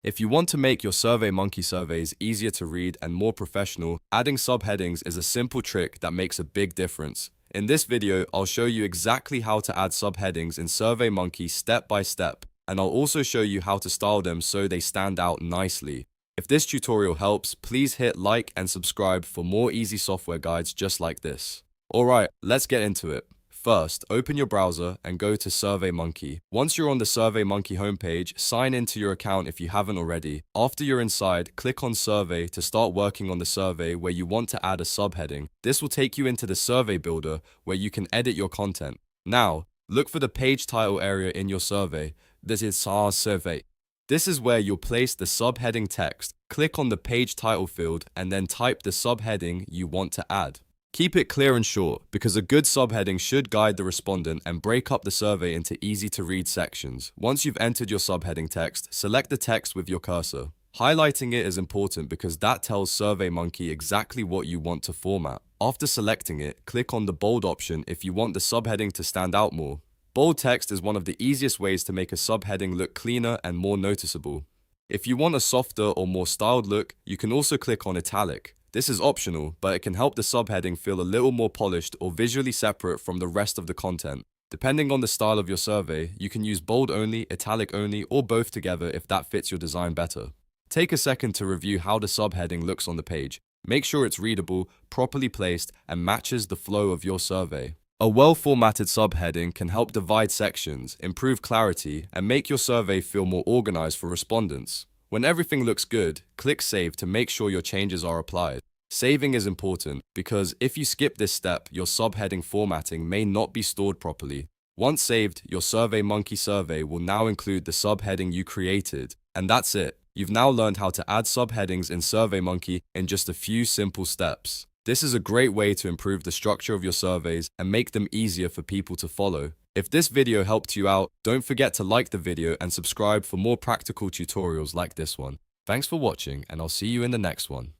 If you want to make your SurveyMonkey surveys easier to read and more professional, adding subheadings is a simple trick that makes a big difference. In this video, I'll show you exactly how to add subheadings in SurveyMonkey step by step, and I'll also show you how to style them so they stand out nicely. If this tutorial helps, please hit like and subscribe for more easy software guides just like this. Alright, let's get into it. First, open your browser and go to SurveyMonkey. Once you're on the SurveyMonkey homepage, sign into your account if you haven't already. After you're inside, click on Survey to start working on the survey where you want to add a subheading. This will take you into the survey builder where you can edit your content. Now, look for the page title area in your survey. This is our survey. This is where you'll place the subheading text. Click on the page title field and then type the subheading you want to add. Keep it clear and short, because a good subheading should guide the respondent and break up the survey into easy-to-read sections. Once you've entered your subheading text, select the text with your cursor. Highlighting it is important because that tells SurveyMonkey exactly what you want to format. After selecting it, click on the bold option if you want the subheading to stand out more. Bold text is one of the easiest ways to make a subheading look cleaner and more noticeable. If you want a softer or more styled look, you can also click on Italic. This is optional, but it can help the subheading feel a little more polished or visually separate from the rest of the content. Depending on the style of your survey, you can use bold only, italic only, or both together if that fits your design better. Take a second to review how the subheading looks on the page. Make sure it's readable, properly placed, and matches the flow of your survey. A well-formatted subheading can help divide sections, improve clarity, and make your survey feel more organized for respondents. When everything looks good, click Save to make sure your changes are applied. Saving is important because if you skip this step, your subheading formatting may not be stored properly. Once saved, your SurveyMonkey survey will now include the subheading you created. And that's it. You've now learned how to add subheadings in SurveyMonkey in just a few simple steps. This is a great way to improve the structure of your surveys and make them easier for people to follow. If this video helped you out, don't forget to like the video and subscribe for more practical tutorials like this one. Thanks for watching, and I'll see you in the next one.